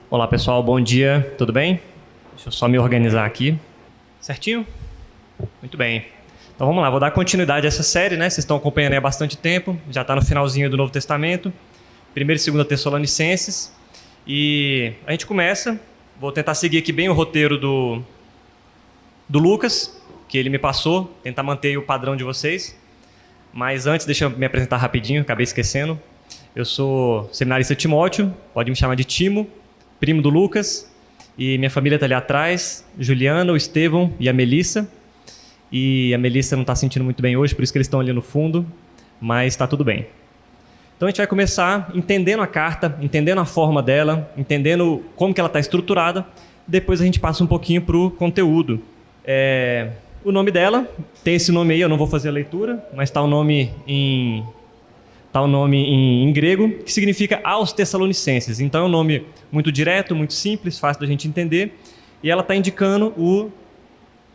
Olá pessoal, bom dia, tudo bem? Deixa eu só me organizar aqui. Certinho? Muito bem. Então vamos lá, vou dar continuidade a essa série, né? Vocês estão acompanhando aí há bastante tempo, já está no finalzinho do Novo Testamento, 1ª e 2ª Tessalonicenses. E a gente começa, vou tentar seguir aqui bem o roteiro do Lucas, que ele me passou, tentar manter o padrão de vocês. Mas antes, deixa eu me apresentar rapidinho, acabei esquecendo. Eu sou seminarista Timóteo, pode me chamar de Timo, primo do Lucas, e minha família está ali atrás, Juliana, o Estevão e a Melissa. E a Melissa não está se sentindo muito bem hoje, por isso que eles estão ali no fundo, mas está tudo bem. Então a gente vai começar entendendo a carta, entendendo a forma dela, entendendo como que ela está estruturada, depois a gente passa um pouquinho para o conteúdo. O nome dela, tem esse nome aí, eu não vou fazer a leitura, mas está o nome em grego, que significa aos Tessalonicenses. Então é um nome muito direto, muito simples, fácil da gente entender. E ela está indicando o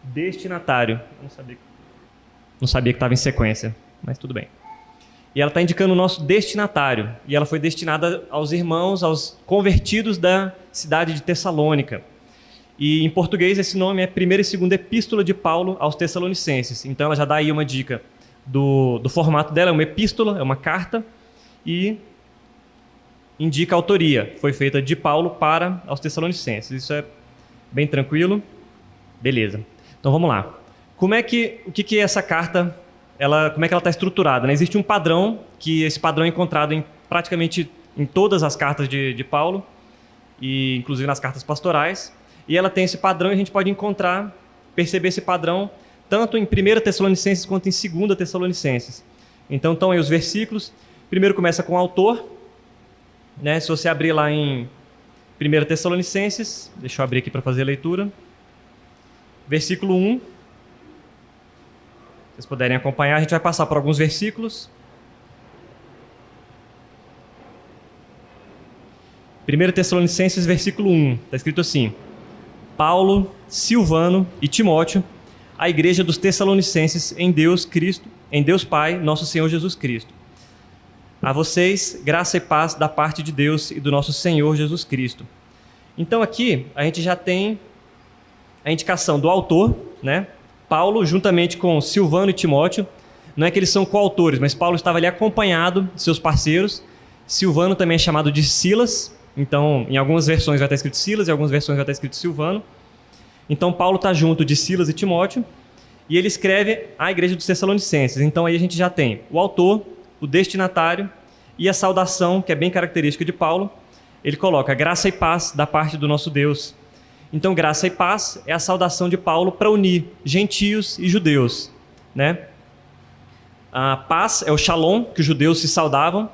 destinatário. Eu não sabia que estava em sequência, mas tudo bem. E ela está indicando o nosso destinatário. E ela foi destinada aos irmãos, aos convertidos da cidade de Tessalônica. E em português esse nome é 1ª e 2ª Epístola de Paulo aos Tessalonicenses. Então ela já dá aí uma dica do formato dela, é uma epístola, é uma carta, e indica a autoria. Foi feita de Paulo para aos Tessalonicenses. Isso é bem tranquilo. Beleza. Então vamos lá. O que é essa carta? Como é que ela está estruturada? Né? Existe um padrão, que esse padrão é encontrado praticamente em todas as cartas de Paulo, e inclusive nas cartas pastorais. E ela tem esse padrão e a gente pode perceber esse padrão tanto em 1ª Tessalonicenses quanto em 2ª Tessalonicenses. Então estão aí os versículos. Primeiro começa com o autor. Né? Se você abrir lá em 1ª Tessalonicenses, deixa eu abrir aqui para fazer a leitura. Versículo 1. Se vocês puderem acompanhar, a gente vai passar por alguns versículos. 1ª Tessalonicenses, versículo 1. Está escrito assim: Paulo, Silvano e Timóteo, a igreja dos Tessalonicenses em Deus Pai, nosso Senhor Jesus Cristo. A vocês, graça e paz da parte de Deus e do nosso Senhor Jesus Cristo. Então aqui a gente já tem a indicação do autor, né? Paulo, juntamente com Silvano e Timóteo. Não é que eles são coautores, mas Paulo estava ali acompanhado de seus parceiros. Silvano também é chamado de Silas. Então, em algumas versões vai estar escrito Silas, em algumas versões vai estar escrito Silvano. Então, Paulo está junto de Silas e Timóteo, e ele escreve à igreja dos Tessalonicenses. Então, aí a gente já tem o autor, o destinatário e a saudação, que é bem característica de Paulo. Ele coloca graça e paz da parte do nosso Deus. Então, graça e paz é a saudação de Paulo para unir gentios e judeus. Né? A paz é o shalom, que os judeus se saudavam,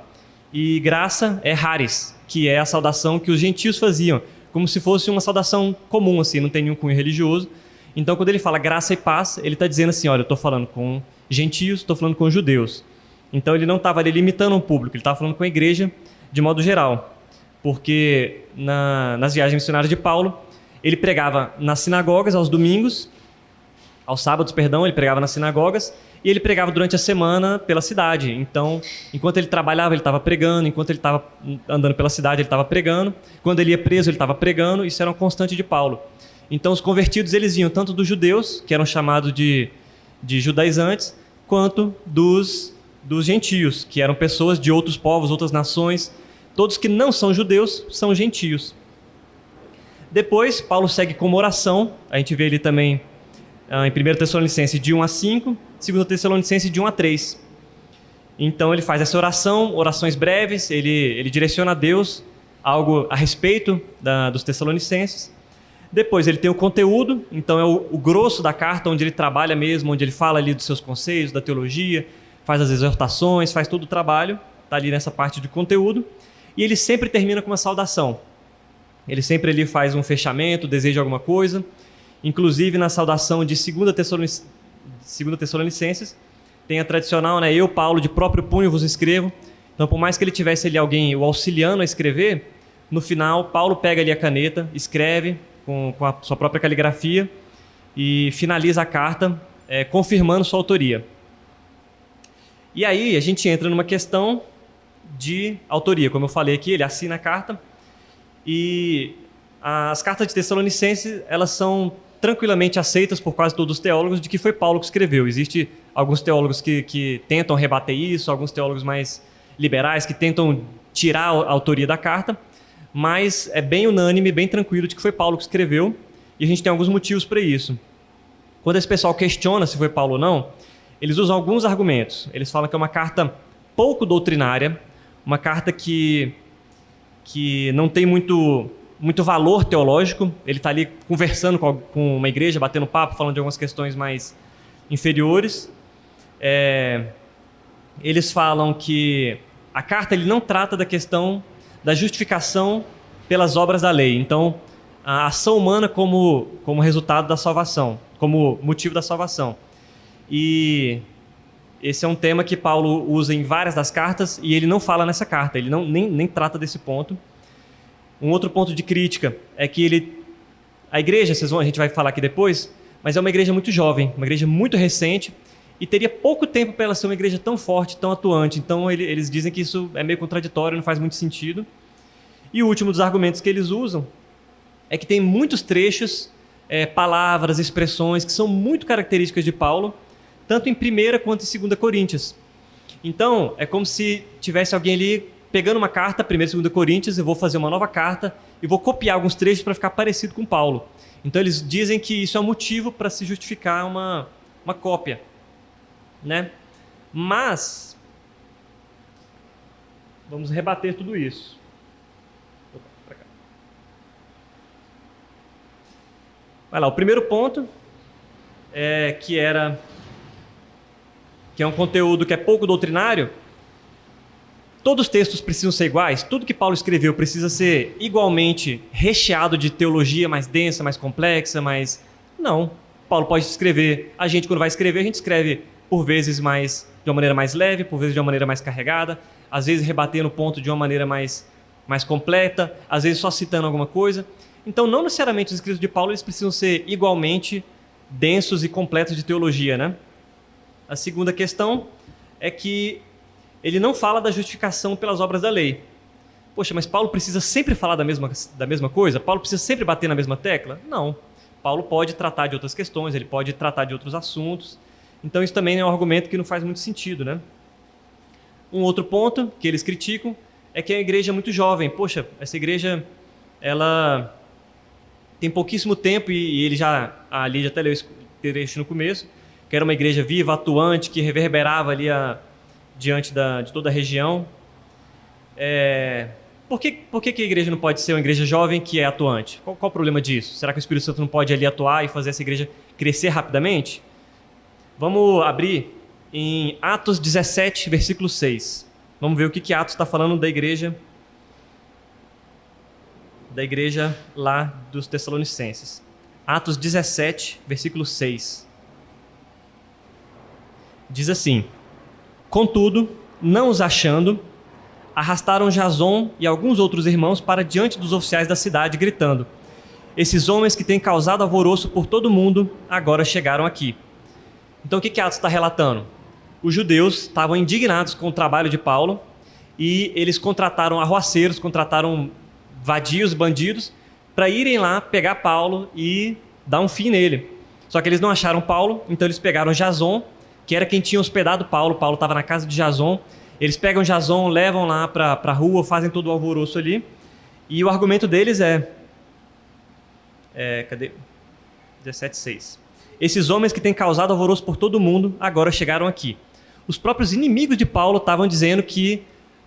e graça é haris, que é a saudação que os gentios faziam, como se fosse uma saudação comum, assim, não tem nenhum cunho religioso. Então, quando ele fala graça e paz, ele está dizendo assim, olha, eu estou falando com gentios, estou falando com judeus. Então, ele não estava ali limitando um público, ele estava falando com a igreja de modo geral. Porque nas viagens missionárias de Paulo, ele pregava nas sinagogas aos domingos, aos sábados, perdão, ele pregava nas sinagogas, e ele pregava durante a semana pela cidade. Então, enquanto ele trabalhava, ele estava pregando. Enquanto ele estava andando pela cidade, ele estava pregando. Quando ele ia preso, ele estava pregando. Isso era uma constante de Paulo. Então, os convertidos, eles vinham tanto dos judeus, que eram chamados de judaizantes, quanto dos gentios, que eram pessoas de outros povos, outras nações. Todos que não são judeus são gentios. Depois, Paulo segue com uma oração. A gente vê ele também em 1ª Tessalonicenses de 1 a 5, 2ª Tessalonicenses de 1 a 3. Então ele faz essa oração, orações breves, ele direciona a Deus algo a respeito dos Tessalonicenses. Depois ele tem o conteúdo, então é o grosso da carta, onde ele trabalha mesmo, onde ele fala ali dos seus conceitos, da teologia, faz as exortações, faz todo o trabalho, está ali nessa parte de conteúdo. E ele sempre termina com uma saudação. Ele sempre ali faz um fechamento, deseja alguma coisa. Inclusive, na saudação de 2ª Tessalonicenses, tem a tradicional, né? Eu, Paulo, de próprio punho vos escrevo. Então, por mais que ele tivesse ali alguém o auxiliando a escrever, no final, Paulo pega ali a caneta, escreve com a sua própria caligrafia e finaliza a carta confirmando sua autoria. E aí, a gente entra numa questão de autoria. Como eu falei aqui, ele assina a carta E as cartas de Tessalonicenses, elas são tranquilamente aceitas por quase todos os teólogos de que foi Paulo que escreveu. Existem alguns teólogos que tentam rebater isso, alguns teólogos mais liberais que tentam tirar a autoria da carta, mas é bem unânime, bem tranquilo de que foi Paulo que escreveu, e a gente tem alguns motivos para isso. Quando esse pessoal questiona se foi Paulo ou não, eles usam alguns argumentos. Eles falam que é uma carta pouco doutrinária, uma carta que não tem muito valor teológico. Ele está ali conversando com uma igreja, batendo papo, falando de algumas questões mais inferiores. Eles falam que a carta ele não trata da questão da justificação pelas obras da lei. Então, a ação humana como resultado da salvação, como motivo da salvação. E esse é um tema que Paulo usa em várias das cartas e ele não fala nessa carta, ele nem trata desse ponto. Um outro ponto de crítica é que a igreja, a gente vai falar aqui depois, mas é uma igreja muito jovem, uma igreja muito recente, e teria pouco tempo para ela ser uma igreja tão forte, tão atuante. Então eles dizem que isso é meio contraditório, não faz muito sentido. E o último dos argumentos que eles usam é que tem muitos trechos, palavras, expressões que são muito características de Paulo, tanto em 1 quanto em 2 Coríntios. Então, é como se tivesse alguém ali pegando uma carta, 1 e 2 Coríntios, eu vou fazer uma nova carta e vou copiar alguns trechos para ficar parecido com Paulo. Então, eles dizem que isso é um motivo para se justificar uma cópia, né? Mas, vamos rebater tudo isso. Opa, pra cá. Vai lá, o primeiro ponto que é um conteúdo que é pouco doutrinário. Todos os textos precisam ser iguais? Tudo que Paulo escreveu precisa ser igualmente recheado de teologia mais densa, mais complexa, mais... Não. Paulo pode escrever... A gente, quando vai escrever, a gente escreve por vezes de uma maneira mais leve, por vezes de uma maneira mais carregada, às vezes rebatendo o ponto de uma maneira mais completa, às vezes só citando alguma coisa. Então, não necessariamente os escritos de Paulo eles precisam ser igualmente densos e completos de teologia, né? A segunda questão é que ele não fala da justificação pelas obras da lei. Poxa, mas Paulo precisa sempre falar da mesma coisa? Paulo precisa sempre bater na mesma tecla? Não. Paulo pode tratar de outras questões, ele pode tratar de outros assuntos. Então isso também é um argumento que não faz muito sentido, né? Um outro ponto que eles criticam é que a igreja é muito jovem. Poxa, essa igreja, ela tem pouquíssimo tempo e ele a Lídia até leu esse trecho no começo, que era uma igreja viva, atuante, que reverberava ali diante de toda a região. Por que a igreja não pode ser uma igreja jovem que é atuante? Qual o problema disso? Será que o Espírito Santo não pode ali atuar e fazer essa igreja crescer rapidamente? Vamos abrir em Atos 17, versículo 6. Vamos ver o que Atos está falando da igreja lá dos Tessalonicenses. Atos 17, versículo 6. Diz assim: contudo, não os achando, arrastaram Jason e alguns outros irmãos para diante dos oficiais da cidade, gritando: esses homens que têm causado alvoroço por todo o mundo, agora chegaram aqui. Então o que Atos está relatando? Os judeus estavam indignados com o trabalho de Paulo e eles contrataram arruaceiros, contrataram vadios, bandidos, para irem lá pegar Paulo e dar um fim nele. Só que eles não acharam Paulo, então eles pegaram Jason, que era quem tinha hospedado Paulo. Paulo estava na casa de Jason. Eles pegam Jason, levam lá para a rua, fazem todo o alvoroço ali. E o argumento deles cadê? 17,6. Esses homens que têm causado alvoroço por todo o mundo, agora chegaram aqui. Os próprios inimigos de Paulo estavam dizendo que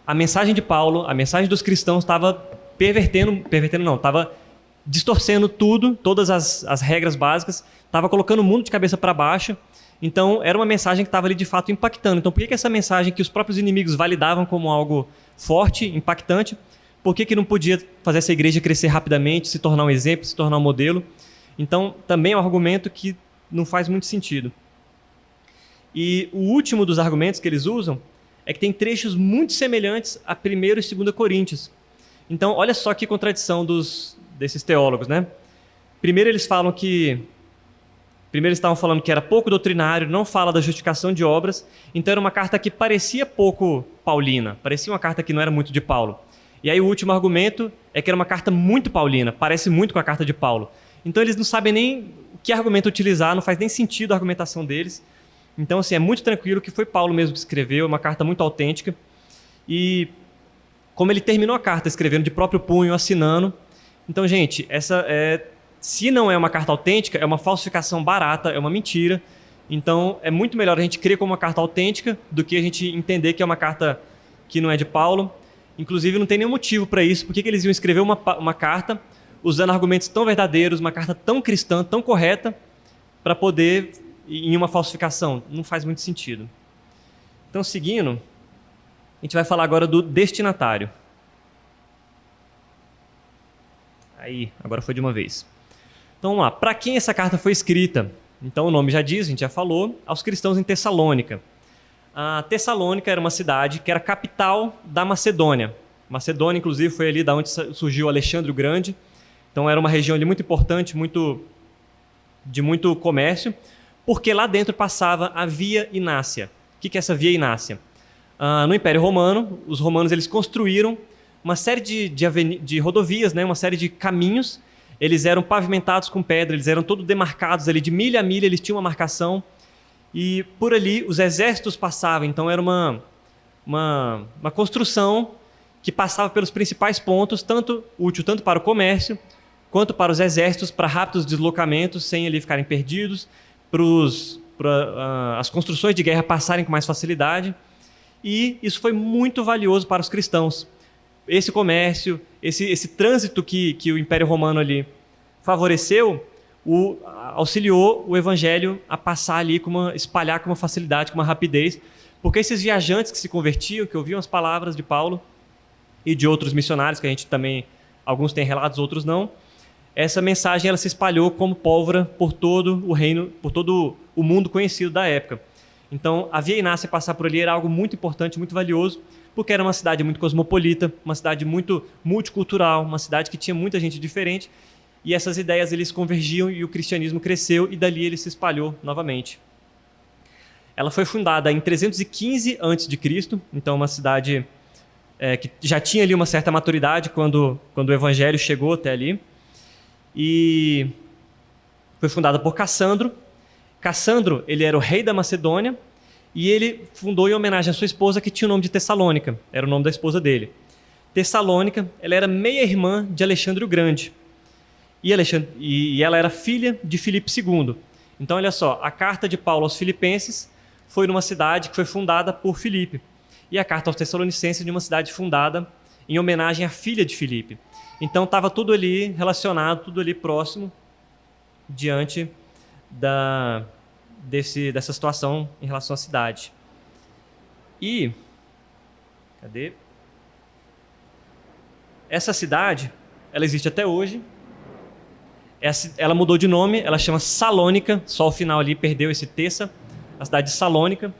a mensagem de Paulo, a mensagem dos cristãos estava estava distorcendo tudo, todas as regras básicas, estava colocando o mundo de cabeça para baixo. Então, era uma mensagem que estava ali de fato impactando. Então, por que essa mensagem que os próprios inimigos validavam como algo forte, impactante, por que não podia fazer essa igreja crescer rapidamente, se tornar um exemplo, se tornar um modelo? Então, também é um argumento que não faz muito sentido. E o último dos argumentos que eles usam é que tem trechos muito semelhantes a 1 e 2 Coríntios. Então, olha só que contradição desses teólogos, né? Primeiro eles estavam falando que era pouco doutrinário, não fala da justificação de obras, então era uma carta que parecia pouco paulina, parecia uma carta que não era muito de Paulo. E aí o último argumento é que era uma carta muito paulina, parece muito com a carta de Paulo. Então eles não sabem nem que argumento utilizar, não faz nem sentido a argumentação deles. Então, assim, é muito tranquilo que foi Paulo mesmo que escreveu, é uma carta muito autêntica. E como ele terminou a carta escrevendo de próprio punho, assinando. Então, gente, se não é uma carta autêntica, é uma falsificação barata, é uma mentira. Então, é muito melhor a gente crer como uma carta autêntica do que a gente entender que é uma carta que não é de Paulo. Inclusive, não tem nenhum motivo para isso. Por que eles iam escrever uma carta usando argumentos tão verdadeiros, uma carta tão cristã, tão correta, para poder ir em uma falsificação? Não faz muito sentido. Então, seguindo, a gente vai falar agora do destinatário. Aí, agora foi de uma vez. Então, vamos lá. Para quem essa carta foi escrita? Então, o nome já diz, a gente já falou, aos cristãos em Tessalônica. A Tessalônica era uma cidade que era capital da Macedônia. Macedônia, inclusive, foi ali da onde surgiu Alexandre o Grande. Então, era uma região ali muito importante, de muito comércio, porque lá dentro passava a Via Inácia. O que é essa Via Inácia? No Império Romano, os romanos eles construíram uma série de rodovias, né? Uma série de caminhos. Eles eram pavimentados com pedra, eles eram todos demarcados ali, de milha a milha, eles tinham uma marcação. E por ali os exércitos passavam, então era uma construção que passava pelos principais pontos, útil tanto para o comércio, quanto para os exércitos, para rápidos deslocamentos, sem ali ficarem perdidos, para as construções de guerra passarem com mais facilidade. E isso foi muito valioso para os cristãos. Esse comércio, esse trânsito que o Império Romano ali favoreceu, auxiliou o evangelho a passar ali, espalhar com uma facilidade, com uma rapidez, porque esses viajantes que se convertiam, que ouviam as palavras de Paulo e de outros missionários, que a gente também, alguns têm relatos, outros não, essa mensagem ela se espalhou como pólvora por todo o reino, por todo o mundo conhecido da época. Então, a Via Inácia passar por ali era algo muito importante, muito valioso, porque era uma cidade muito cosmopolita, uma cidade muito multicultural, uma cidade que tinha muita gente diferente, e essas ideias eles convergiam e o cristianismo cresceu e dali ele se espalhou novamente. Ela foi fundada em 315 a.C., então uma cidade que já tinha ali uma certa maturidade quando o evangelho chegou até ali, e foi fundada por Cassandro. Cassandro, ele era o rei da Macedônia e ele fundou em homenagem à sua esposa, que tinha o nome de Tessalônica, era o nome da esposa dele. Tessalônica, ela era meia-irmã de Alexandre o Grande e ela era filha de Filipe II. Então, olha só, a carta de Paulo aos Filipenses foi numa cidade que foi fundada por Filipe, e a carta aos Tessalonicenses de uma cidade fundada em homenagem à filha de Filipe. Então, estava tudo ali relacionado, tudo ali próximo, diante dessa situação em relação à cidade. E cadê? Essa cidade, ela existe até hoje. Ela mudou de nome, ela chama Salônica, só o final ali perdeu esse Tessa, a cidade de Salônica.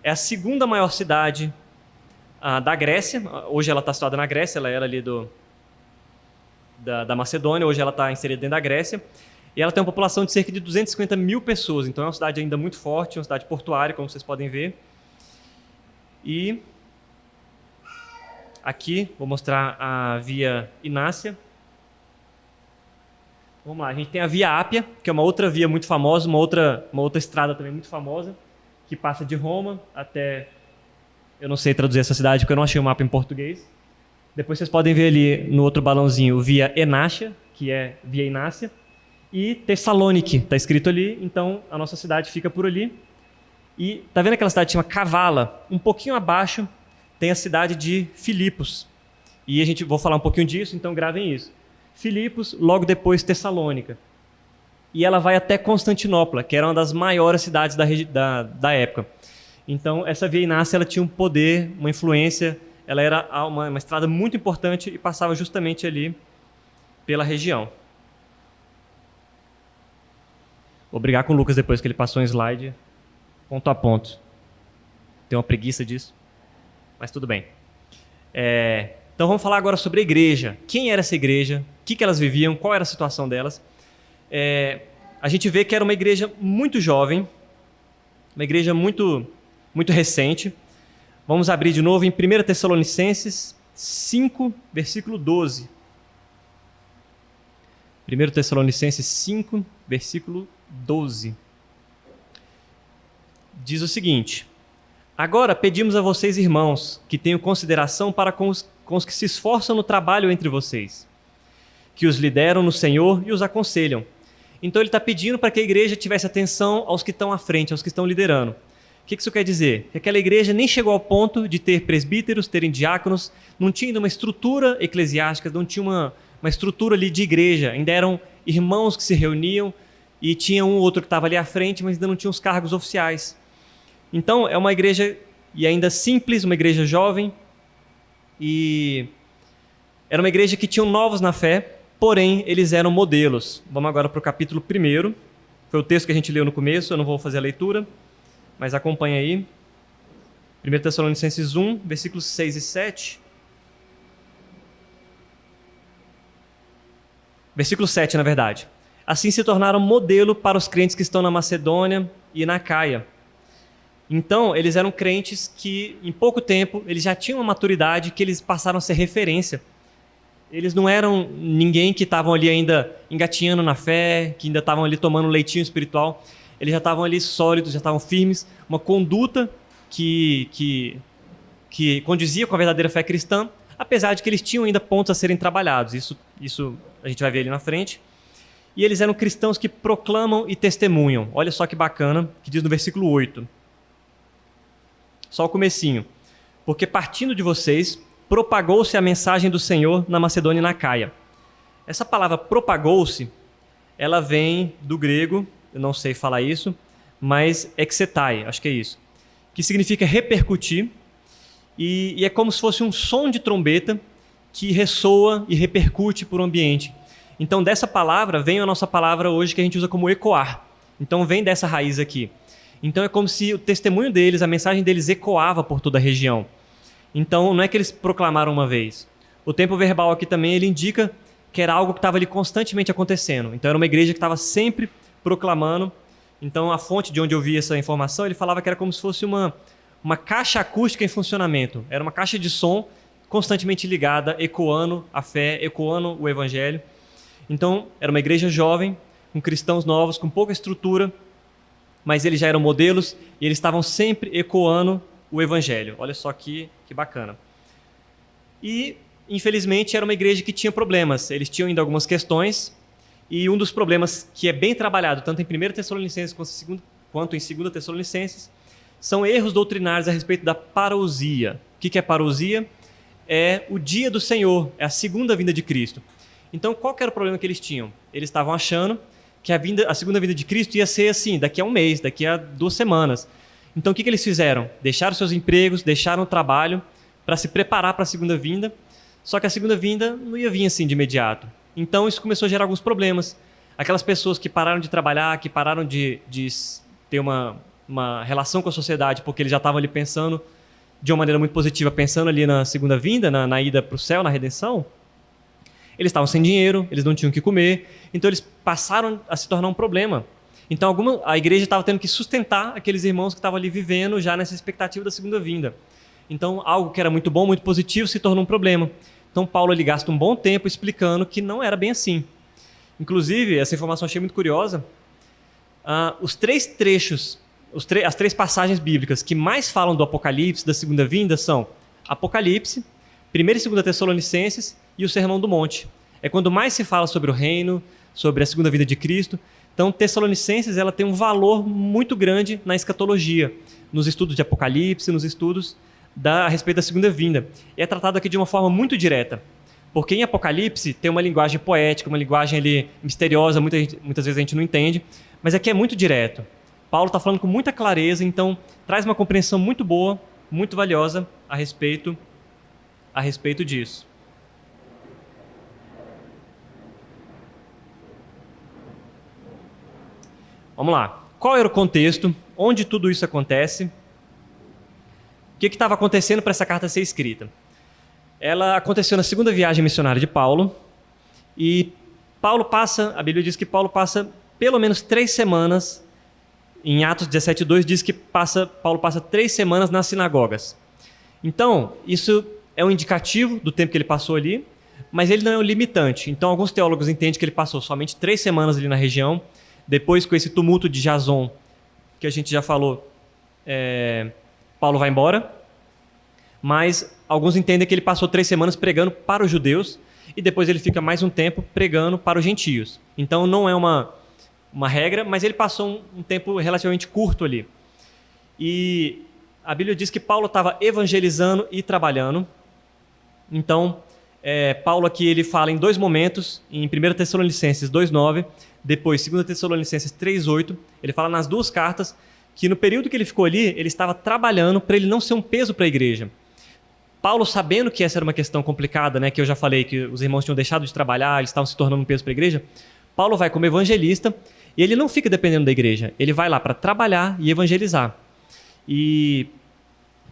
É a segunda maior cidade da Grécia. Hoje ela está situada na Grécia, ela era ali da Macedônia, hoje ela está inserida dentro da Grécia. E ela tem uma população de cerca de 250 mil pessoas, então é uma cidade ainda muito forte, uma cidade portuária, como vocês podem ver. E aqui vou mostrar a Via Inácia. Vamos lá, a gente tem a Via Ápia, que é uma outra via muito famosa, uma outra estrada também muito famosa, que passa de Roma até... Eu não sei traduzir essa cidade, porque eu não achei o mapa em português. Depois vocês podem ver ali no outro balãozinho Via Enácia, que é Via Inácia. E Tessaloniki, está escrito ali, então a nossa cidade fica por ali. E tá vendo aquela cidade que chama Kavala? Um pouquinho abaixo tem a cidade de Filipos. E vou falar um pouquinho disso, então gravem isso. Filipos, logo depois Tessalônica. E ela vai até Constantinopla, que era uma das maiores cidades da época. Então essa Via Inácia ela tinha um poder, uma influência, ela era uma estrada muito importante e passava justamente ali pela região. Vou brigar com o Lucas depois que ele passou um slide ponto a ponto. Tenho uma preguiça disso, mas tudo bem. Então vamos falar agora sobre a igreja. Quem era essa igreja? O que elas viviam? Qual era a situação delas? A gente vê que era uma igreja muito jovem, uma igreja muito, muito recente. Vamos abrir de novo em 1 Tessalonicenses 5, versículo 12. 1 Tessalonicenses 5, versículo 12. Diz o seguinte: agora pedimos a vocês, irmãos, que tenham consideração para com os que se esforçam no trabalho entre vocês, que os lideram no Senhor e os aconselham. Então ele está pedindo para que a igreja tivesse atenção aos que estão à frente, aos que estão liderando. O que isso quer dizer? Que aquela igreja nem chegou ao ponto de ter presbíteros, terem diáconos, não tinha ainda uma estrutura eclesiástica, não tinha uma estrutura ali de igreja, ainda eram irmãos que se reuniam e tinha um ou outro que estava ali à frente, mas ainda não tinha os cargos oficiais. Então é uma igreja e ainda simples, uma igreja jovem, e era uma igreja que tinha novos na fé, porém eles eram modelos. Vamos agora para o capítulo 1, foi o texto que a gente leu no começo, eu não vou fazer a leitura, mas acompanha aí. 1 Tessalonicenses 1, versículos 6 e 7. Versículo 7, na verdade. Assim se tornaram modelo para os crentes que estão na Macedônia e na Acaia. Então, eles eram crentes que, em pouco tempo, eles já tinham uma maturidade que eles passaram a ser referência. Eles não eram ninguém que estavam ali ainda engatinhando na fé, que ainda estavam ali tomando leitinho espiritual. Eles já estavam ali sólidos, já estavam firmes. Uma conduta que condizia com a verdadeira fé cristã, apesar de que eles tinham ainda pontos a serem trabalhados. Isso a gente vai ver ali na frente. E eles eram cristãos que proclamam e testemunham. Olha só que bacana, que diz no versículo 8. Só o comecinho. Porque partindo de vocês, propagou-se a mensagem do Senhor na Macedônia e na Acaia. Essa palavra propagou-se, ela vem do grego, eu não sei falar isso, mas exetai, acho que é isso, que significa repercutir, e é como se fosse um som de trombeta que ressoa e repercute por um ambiente. Então dessa palavra vem a nossa palavra hoje que a gente usa como ecoar. Então vem dessa raiz aqui. Então é como se o testemunho deles, a mensagem deles ecoava por toda a região. Então não é que eles proclamaram uma vez. O tempo verbal aqui também ele indica que era algo que estava ali constantemente acontecendo. Então era uma igreja que estava sempre proclamando. Então a fonte de onde eu vi essa informação, ele falava que era como se fosse uma caixa acústica em funcionamento. Era uma caixa de som constantemente ligada, ecoando a fé, ecoando o evangelho. Então era uma igreja jovem, com cristãos novos, com pouca estrutura, mas eles já eram modelos e eles estavam sempre ecoando o evangelho. Olha só que bacana. E, infelizmente, era uma igreja que tinha problemas. Eles tinham ainda algumas questões, e um dos problemas que é bem trabalhado, tanto em 1 Tessalonicenses quanto em 2 Tessalonicenses, são erros doutrinários a respeito da parousia. O que é parousia? É o dia do Senhor, é a segunda vinda de Cristo. Então, qual que era o problema que eles tinham? Eles estavam achando que a segunda vinda de Cristo ia ser assim, daqui a um mês, daqui a 2 semanas. Então, o que eles fizeram? Deixaram seus empregos, deixaram o trabalho para se preparar para a segunda vinda, só que a segunda vinda não ia vir assim de imediato. Então, isso começou a gerar alguns problemas. Aquelas pessoas que pararam de trabalhar, que pararam de ter uma relação com a sociedade, porque eles já estavam ali pensando de uma maneira muito positiva, pensando ali na segunda vinda, na ida para o céu, na redenção, eles estavam sem dinheiro, eles não tinham o que comer, então eles passaram a se tornar um problema. Então a igreja estava tendo que sustentar aqueles irmãos que estavam ali vivendo já nessa expectativa da segunda vinda. Então algo que era muito bom, muito positivo, se tornou um problema. Então Paulo ele gasta um bom tempo explicando que não era bem assim. Inclusive, essa informação eu achei muito curiosa, os 3 trechos, as 3 passagens bíblicas que mais falam do Apocalipse, da segunda vinda, são Apocalipse, 1 e 2 Tessalonicenses e o Sermão do Monte. É quando mais se fala sobre o reino, sobre a segunda vinda de Cristo. Então, Tessalonicenses ela tem um valor muito grande na escatologia, nos estudos de Apocalipse, nos estudos a respeito da segunda vinda. E é tratado aqui de uma forma muito direta, porque em Apocalipse tem uma linguagem poética, uma linguagem ali misteriosa, muitas vezes a gente não entende, mas aqui é muito direto. Paulo está falando com muita clareza, então traz uma compreensão muito boa, muito valiosa a respeito disso. Vamos lá. Qual era o contexto? Onde tudo isso acontece? O que estava acontecendo para essa carta ser escrita? Ela aconteceu na segunda viagem missionária de Paulo. E a Bíblia diz que Paulo passa pelo menos 3 semanas, em Atos 17:2 diz que Paulo passa 3 semanas nas sinagogas. Então, isso é um indicativo do tempo que ele passou ali, mas ele não é o limitante. Então, alguns teólogos entendem que ele passou somente 3 semanas ali na região. Depois, com esse tumulto de Jason, que a gente já falou, Paulo vai embora. Mas alguns entendem que ele passou 3 semanas pregando para os judeus e depois ele fica mais um tempo pregando para os gentios. Então, não é uma regra, mas ele passou um tempo relativamente curto ali. E a Bíblia diz que Paulo estava evangelizando e trabalhando. Então, Paulo aqui ele fala em 2 momentos, em 1 Tessalonicenses 2,9, depois 2 Tessalonicenses 3,8. Ele fala nas 2 cartas que no período que ele ficou ali, ele estava trabalhando para ele não ser um peso para a igreja. Paulo, sabendo que essa era uma questão complicada, né, que eu já falei, que os irmãos tinham deixado de trabalhar, eles estavam se tornando um peso para a igreja, Paulo vai como evangelista e ele não fica dependendo da igreja. Ele vai lá para trabalhar e evangelizar. E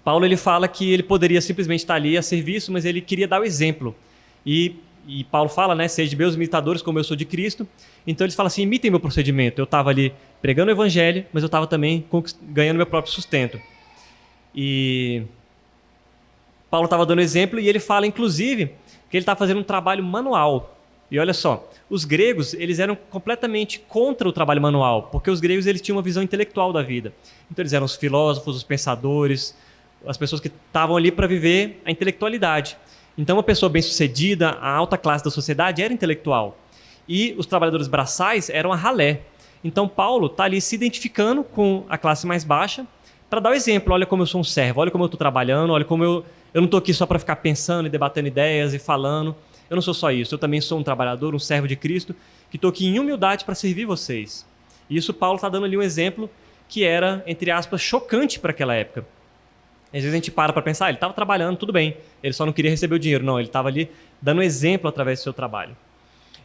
Paulo ele fala que ele poderia simplesmente estar ali a serviço, mas ele queria dar o exemplo. E Paulo fala, né, sejam meus imitadores como eu sou de Cristo. Então eles falam assim, imitem meu procedimento. Eu estava ali pregando o evangelho, mas eu estava também ganhando meu próprio sustento. E Paulo estava dando exemplo e ele fala, inclusive, que ele estava fazendo um trabalho manual. E olha só, os gregos eles eram completamente contra o trabalho manual, porque os gregos eles tinham uma visão intelectual da vida. Então eles eram os filósofos, os pensadores, as pessoas que estavam ali para viver a intelectualidade. Então uma pessoa bem-sucedida, a alta classe da sociedade era intelectual. E os trabalhadores braçais eram a ralé. Então Paulo está ali se identificando com a classe mais baixa para dar o exemplo. Olha como eu sou um servo, olha como eu estou trabalhando, olha como eu não estou aqui só para ficar pensando e debatendo ideias e falando. Eu não sou só isso, eu também sou um trabalhador, um servo de Cristo, que estou aqui em humildade para servir vocês. E isso Paulo está dando ali um exemplo que era, entre aspas, chocante para aquela época. Às vezes a gente para pensar, ele estava trabalhando, tudo bem, ele só não queria receber o dinheiro. Não, ele estava ali dando exemplo através do seu trabalho.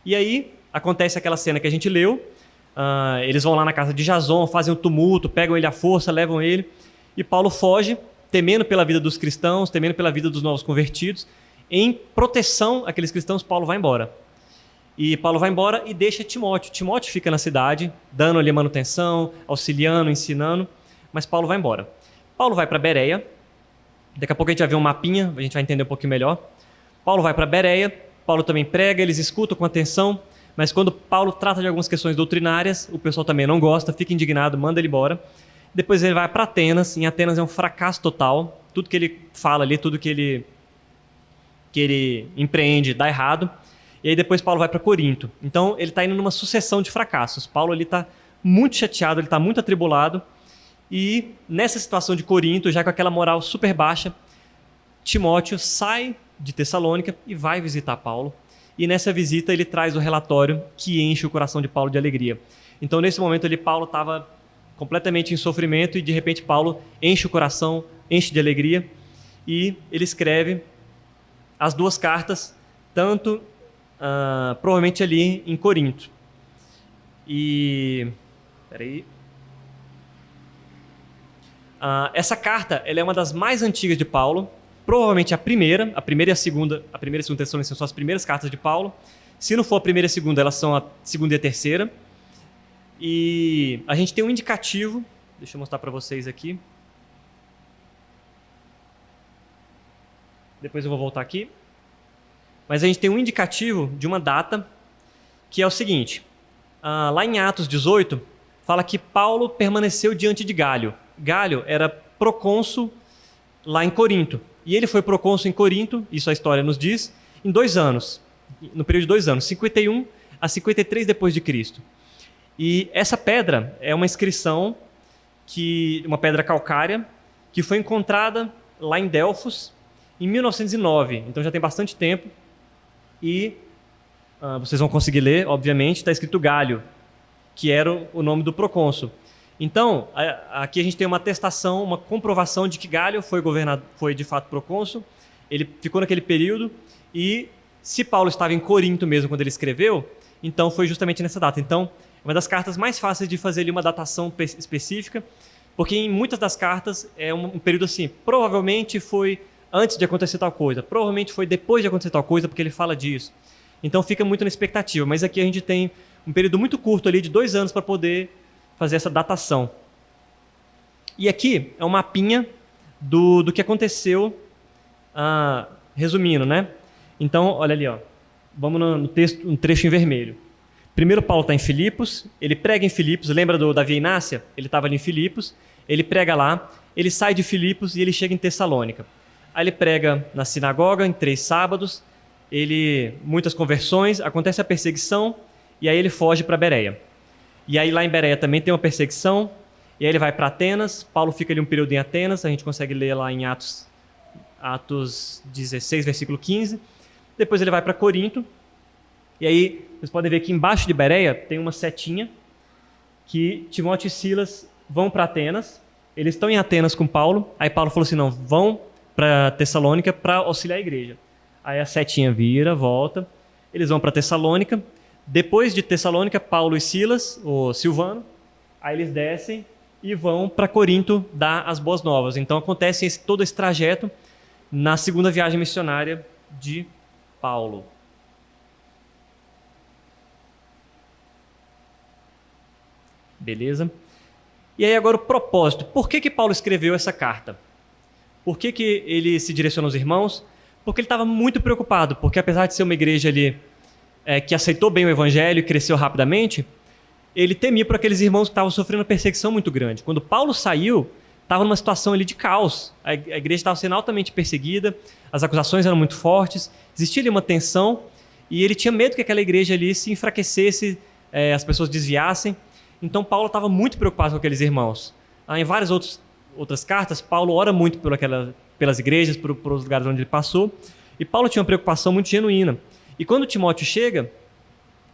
E aí acontece aquela cena que a gente leu, eles vão lá na casa de Jason, fazem um tumulto, pegam ele à força, levam ele, e Paulo foge, temendo pela vida dos cristãos, temendo pela vida dos novos convertidos. Em proteção àqueles cristãos, Paulo vai embora. E Paulo vai embora e deixa Timóteo. Timóteo fica na cidade, dando ali manutenção, auxiliando, ensinando, mas Paulo vai embora. Paulo vai para Bereia. Daqui a pouco a gente vai ver um mapinha, a gente vai entender um pouquinho melhor. Paulo vai para Bereia, Paulo também prega, eles escutam com atenção, mas quando Paulo trata de algumas questões doutrinárias, o pessoal também não gosta, fica indignado, manda ele embora. Depois ele vai para Atenas. Em Atenas é um fracasso total. Tudo que ele fala ali, tudo que ele empreende dá errado. E aí depois Paulo vai para Corinto. Então ele está indo numa sucessão de fracassos. Paulo está muito chateado, ele está muito atribulado. E nessa situação de Corinto, já com aquela moral super baixa, Timóteo sai de Tessalônica e vai visitar Paulo. E nessa visita ele traz o relatório que enche o coração de Paulo de alegria. Então nesse momento Paulo estava completamente em sofrimento e de repente Paulo enche o coração, enche de alegria. E ele escreve as 2 cartas, tanto provavelmente ali em Corinto. E peraí. Essa carta ela é uma das mais antigas de Paulo, provavelmente a primeira e a segunda Tessalonicenses são as primeiras cartas de Paulo. Se não for a primeira e a segunda, elas são a segunda e a terceira. E a gente tem um indicativo, deixa eu mostrar para vocês aqui. Depois eu vou voltar aqui. Mas a gente tem um indicativo de uma data, que é o seguinte. Lá em Atos 18, fala que Paulo permaneceu diante de Gálio. Gálio era procônsul lá em Corinto. E ele foi procônsul em Corinto, isso a história nos diz, em 2 anos. No período de 2 anos, 51 a 53 depois de Cristo. E essa pedra é uma inscrição, uma pedra calcária, que foi encontrada lá em Delfos em 1909. Então já tem bastante tempo. E vocês vão conseguir ler, obviamente, está escrito Gálio, que era o nome do procônsul. Então, aqui a gente tem uma atestação, uma comprovação de que Gálio foi de fato procônsul. Ele ficou naquele período e se Paulo estava em Corinto mesmo quando ele escreveu, então foi justamente nessa data. Então, é uma das cartas mais fáceis de fazer ali uma datação específica, porque em muitas das cartas é um período assim, provavelmente foi antes de acontecer tal coisa, provavelmente foi depois de acontecer tal coisa, porque ele fala disso. Então fica muito na expectativa, mas aqui a gente tem um período muito curto ali de 2 anos para poder fazer essa datação. E aqui é um mapinha do que aconteceu, resumindo, né? Então, olha ali, ó. Vamos no texto, um trecho em vermelho. Primeiro Paulo está em Filipos, ele prega em Filipos, lembra do Davi e Inácia? Ele estava ali em Filipos, ele prega lá, ele sai de Filipos e ele chega em Tessalônica. Aí ele prega na sinagoga em 3 sábados, muitas conversões, acontece a perseguição e aí ele foge para Bereia. E aí lá em Bereia também tem uma perseguição, e aí ele vai para Atenas, Paulo fica ali um período em Atenas, a gente consegue ler lá em Atos 16, versículo 15. Depois ele vai para Corinto, e aí vocês podem ver que embaixo de Bereia tem uma setinha que Timóteo e Silas vão para Atenas, eles estão em Atenas com Paulo, aí Paulo falou assim, não, vão para Tessalônica para auxiliar a igreja. Aí a setinha vira, volta, eles vão para Tessalônica, depois de Tessalônica, Paulo e Silas, ou Silvano, aí eles descem e vão para Corinto dar as boas novas. Então acontece todo esse trajeto na segunda viagem missionária de Paulo. Beleza? E aí agora o propósito. Por que Paulo escreveu essa carta? Por que ele se direcionou aos irmãos? Porque ele estava muito preocupado, porque apesar de ser uma igreja ali que aceitou bem o evangelho e cresceu rapidamente, ele temia por aqueles irmãos que estavam sofrendo perseguição muito grande. Quando Paulo saiu, estava numa situação ali de caos. A igreja estava sendo altamente perseguida, as acusações eram muito fortes, existia ali uma tensão, e ele tinha medo que aquela igreja ali se enfraquecesse, as pessoas desviassem. Então Paulo estava muito preocupado com aqueles irmãos. Em várias outras cartas, Paulo ora muito pelas igrejas, pelos lugares onde ele passou, e Paulo tinha uma preocupação muito genuína. E quando Timóteo chega,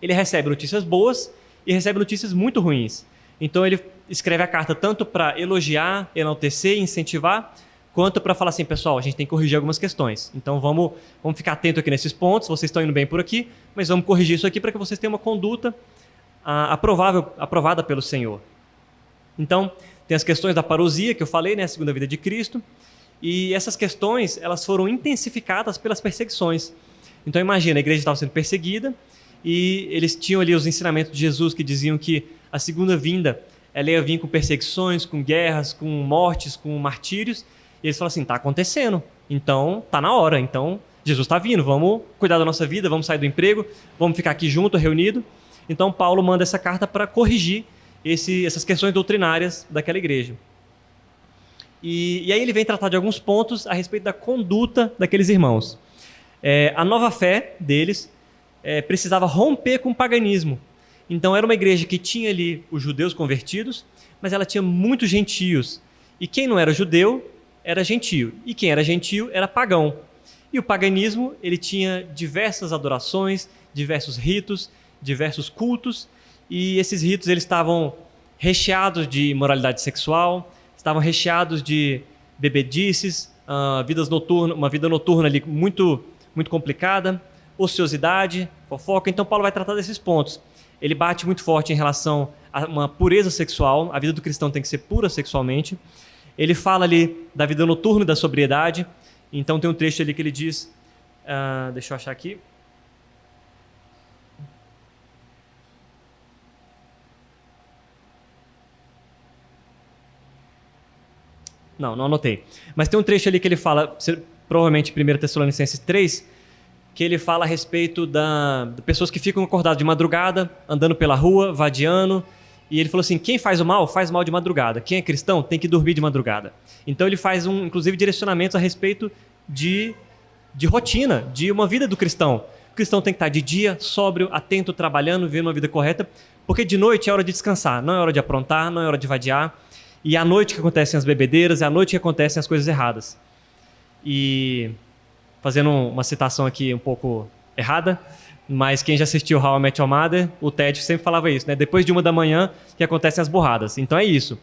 ele recebe notícias boas e recebe notícias muito ruins. Então ele escreve a carta tanto para elogiar, enaltecer, incentivar, quanto para falar assim, pessoal, a gente tem que corrigir algumas questões. Então vamos ficar atento aqui nesses pontos, vocês estão indo bem por aqui, mas vamos corrigir isso aqui para que vocês tenham uma conduta aprovada pelo Senhor. Então, tem as questões da parousia, que eu falei, né, a segunda vida de Cristo, e essas questões elas foram intensificadas pelas perseguições. Então imagina, a igreja estava sendo perseguida, e eles tinham ali os ensinamentos de Jesus que diziam que a segunda vinda ela ia vir com perseguições, com guerras, com mortes, com martírios, e eles falaram assim, está acontecendo, então está na hora, então Jesus está vindo, vamos cuidar da nossa vida, vamos sair do emprego, vamos ficar aqui junto, reunido. Então Paulo manda essa carta para corrigir essas questões doutrinárias daquela igreja. E aí ele vem tratar de alguns pontos a respeito da conduta daqueles irmãos. A nova fé deles precisava romper com o paganismo. Então era uma igreja que tinha ali os judeus convertidos, mas ela tinha muitos gentios. E quem não era judeu era gentio. E quem era gentio era pagão. E o paganismo ele tinha diversas adorações, diversos ritos, diversos cultos, e esses ritos eles estavam recheados de imoralidade sexual, estavam recheados de bebedices, uma vida noturna ali muito, muito complicada, ociosidade, fofoca. Então Paulo vai tratar desses pontos. Ele bate muito forte em relação a uma pureza sexual, a vida do cristão tem que ser pura sexualmente. Ele fala ali da vida noturna e da sobriedade. Então tem um trecho ali que ele diz, deixa eu achar aqui, não anotei. Mas tem um trecho ali que ele fala, provavelmente 1 Tessalonicenses 3, que ele fala a respeito de pessoas que ficam acordadas de madrugada, andando pela rua, vadiando. E ele falou assim, quem faz mal de madrugada. Quem é cristão tem que dormir de madrugada. Então ele faz, inclusive, direcionamentos a respeito de rotina, de uma vida do cristão. O cristão tem que estar de dia, sóbrio, atento, trabalhando, vivendo uma vida correta, porque de noite é hora de descansar, não é hora de aprontar, não é hora de vadiar. E é à noite que acontecem as bebedeiras, é à noite que acontecem as coisas erradas. E fazendo uma citação aqui um pouco errada, mas quem já assistiu How I Met Your Mother, o Ted sempre falava isso, né? Depois de 1 da manhã que acontecem as burradas. Então é isso.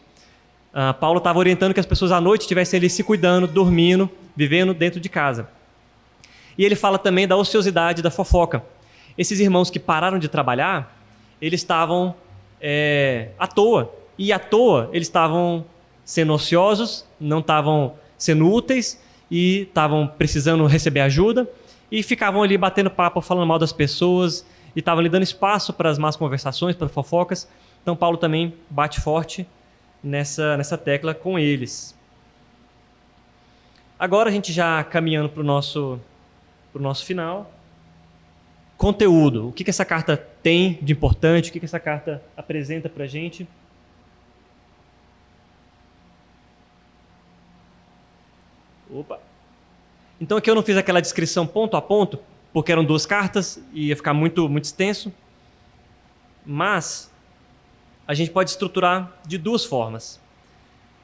Paulo estava orientando que as pessoas à noite estivessem ali se cuidando, dormindo, vivendo dentro de casa. E ele fala também da ociosidade, da fofoca. Esses irmãos que pararam de trabalhar, eles estavam à toa. E à toa eles estavam sendo ociosos, não estavam sendo úteis e estavam precisando receber ajuda e ficavam ali batendo papo, falando mal das pessoas e estavam ali dando espaço para as más conversações, para fofocas. Então Paulo também bate forte nessa tecla com eles. Agora a gente já caminhando para o nosso final. conteúdo. O que essa carta tem de importante? O que essa carta apresenta para a gente? Opa! Então aqui eu não fiz aquela descrição ponto a ponto, porque eram 2 cartas e ia ficar muito extenso. Mas a gente pode estruturar de 2 formas.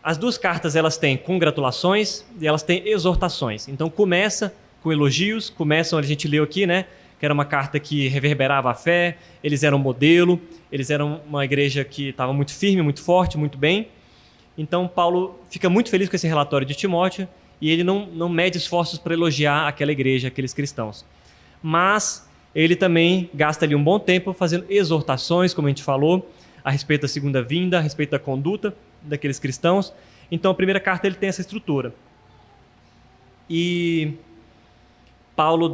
As 2 cartas elas têm congratulações e elas têm exortações. Então começa com elogios, começam, a gente leu aqui, né? Que era uma carta que reverberava a fé, eles eram modelo, eles eram uma igreja que estava muito firme, muito forte, muito bem. Então Paulo fica muito feliz com esse relatório de Timóteo e ele não mede esforços para elogiar aquela igreja, aqueles cristãos. Mas ele também gasta ali um bom tempo fazendo exortações, como a gente falou, a respeito da segunda vinda, a respeito da conduta daqueles cristãos. Então a primeira carta ele tem essa estrutura. E Paulo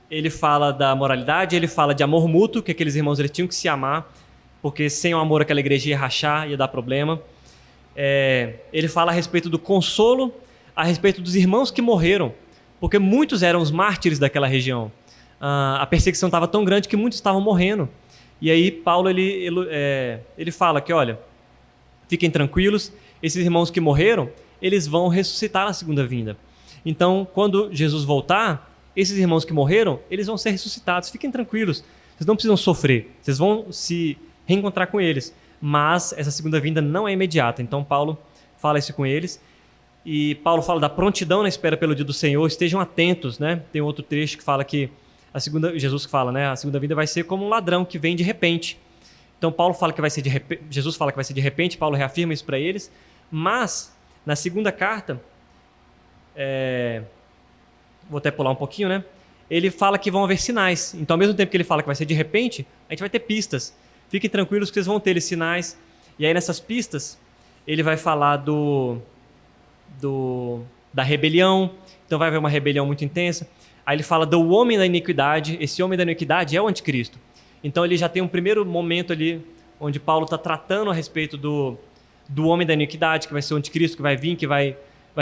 ele fala da moralidade, ele fala de amor mútuo, que aqueles irmãos eles tinham que se amar, porque sem o amor aquela igreja ia rachar, ia dar problema. Ele fala a respeito do consolo, a respeito dos irmãos que morreram, porque muitos eram os mártires daquela região. A perseguição estava tão grande que muitos estavam morrendo. E aí Paulo ele fala que, olha, fiquem tranquilos, esses irmãos que morreram, eles vão ressuscitar na segunda vinda. Então, quando Jesus voltar, esses irmãos que morreram, eles vão ser ressuscitados. Fiquem tranquilos, vocês não precisam sofrer, vocês vão se reencontrar com eles. Mas essa segunda vinda não é imediata. Então Paulo fala isso com eles. E Paulo fala da prontidão na espera pelo dia do Senhor. Estejam atentos, né? Tem outro trecho que fala que Jesus fala, né? A segunda vinda vai ser como um ladrão que vem de repente. Então Paulo fala que vai ser de repente, Jesus fala que vai ser de repente. Paulo reafirma isso para eles. Mas na segunda carta, vou até pular um pouquinho, né? Ele fala que vão haver sinais. Então, ao mesmo tempo que ele fala que vai ser de repente, a gente vai ter pistas. Fiquem tranquilos que vocês vão ter esses sinais. E aí, nessas pistas, ele vai falar da rebelião. Então, vai haver uma rebelião muito intensa. Aí ele fala do homem da iniquidade. Esse homem da iniquidade é o anticristo. Então, ele já tem um primeiro momento ali, onde Paulo está tratando a respeito do homem da iniquidade, que vai ser o anticristo, que vai vir, que vai